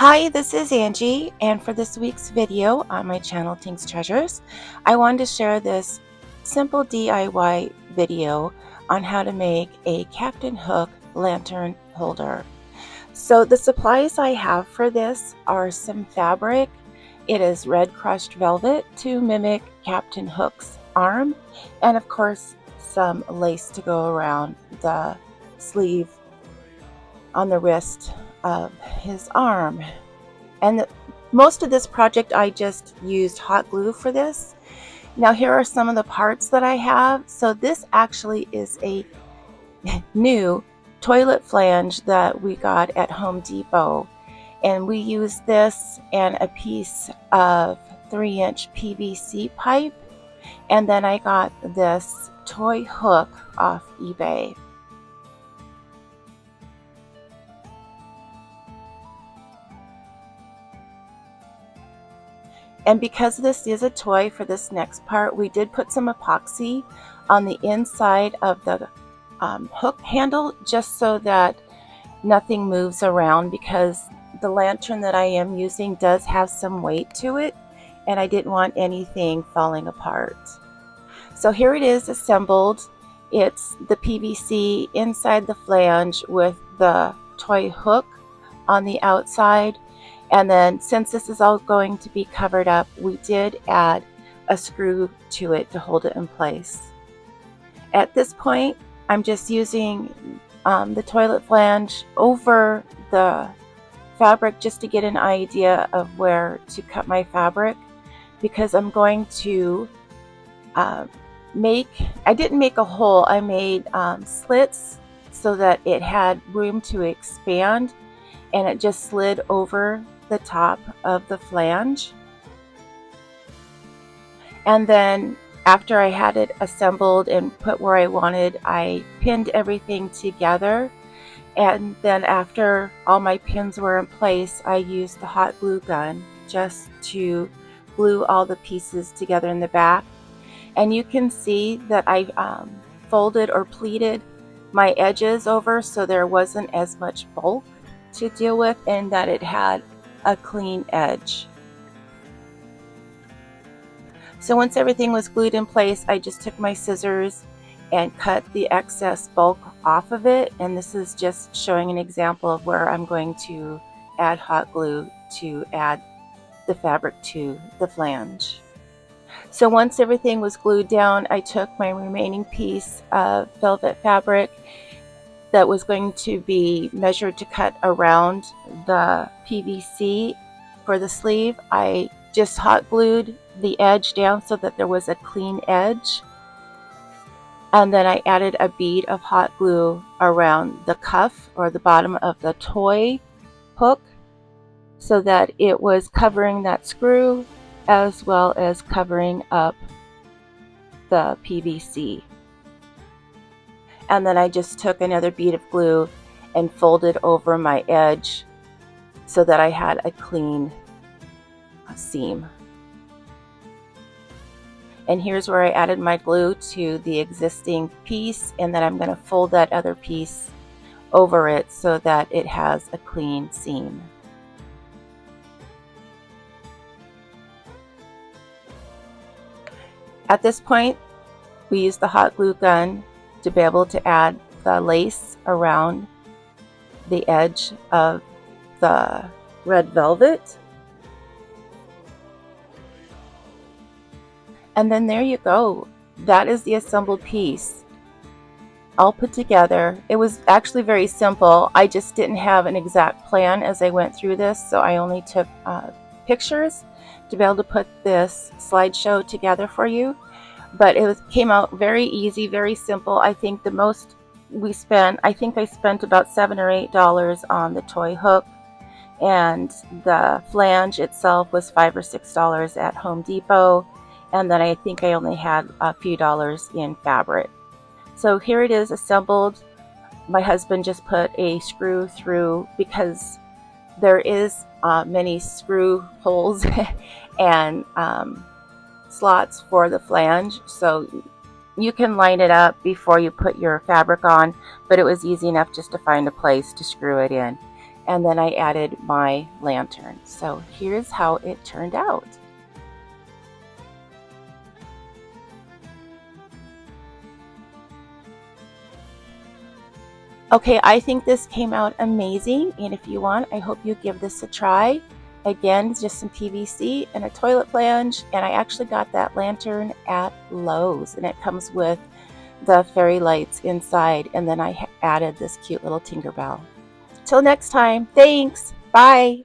Hi, this is Angie, and for this week's video on my channel Tink's Treasures, I wanted to share this simple DIY video on how to make a Captain Hook lantern holder. So the supplies I have for this are some fabric. It is red crushed velvet to mimic Captain Hook's arm, and of course some lace to go around the sleeve on the wrist of his arm. And most of this project I just used hot glue for this. Now here are some of the parts that I have. So this actually is a new toilet flange that we got at Home Depot, and we used this and a piece of 3-inch PVC pipe, and then I got this toy hook off eBay. And because this is a toy, for this next part, we did put some epoxy on the inside of the hook handle, just so that nothing moves around, because the lantern that I am using does have some weight to it, and I didn't want anything falling apart. So here it is assembled. It's the PVC inside the flange with the toy hook on the outside. And then, since this is all going to be covered up, we did add a screw to it to hold it in place. At this point, I'm just using the toilet flange over the fabric just to get an idea of where to cut my fabric, because I'm going to I didn't make a hole, I made slits so that it had room to expand, and it just slid over the top of the flange. And then after I had it assembled and put where I wanted, I pinned everything together, and then after all my pins were in place, I used the hot glue gun just to glue all the pieces together in the back. And you can see that I folded or pleated my edges over so there wasn't as much bulk to deal with, and that it had a clean edge. So once everything was glued in place, I just took my scissors and cut the excess bulk off of it, and this is just showing an example of where I'm going to add hot glue to add the fabric to the flange. So once everything was glued down, I took my remaining piece of velvet fabric that was going to be measured to cut around the PVC for the sleeve. I just hot glued the edge down so that there was a clean edge, and then I added a bead of hot glue around the cuff or the bottom of the toy hook so that it was covering that screw as well as covering up the PVC. And then I just took another bead of glue and folded over my edge so that I had a clean seam. And here's where I added my glue to the existing piece, and then I'm going to fold that other piece over it so that it has a clean seam. At this point, we use the hot glue gun to be able to add the lace around the edge of the red velvet. And then there you go. That is the assembled piece, all put together. It was actually very simple. I just didn't have an exact plan as I went through this, so I only took pictures to be able to put this slideshow together for you. But came out very easy, very simple. I think the most I spent about $7 or $8 on the toy hook, and the flange itself was $5 or $6 at Home Depot, and then I think I only had a few dollars in fabric. So here it is assembled. My husband just put a screw through, because there is many screw holes and slots for the flange, so you can line it up before you put your fabric on, but it was easy enough just to find a place to screw it in. and then I added my lantern. So here's how it turned out. Okay, I think this came out amazing, and if you want, I hope you give this a try. Again, just some PVC and a toilet flange, and I actually got that lantern at Lowe's, and it comes with the fairy lights inside, and then I added this cute little Tinkerbell. Till next time, thanks, bye!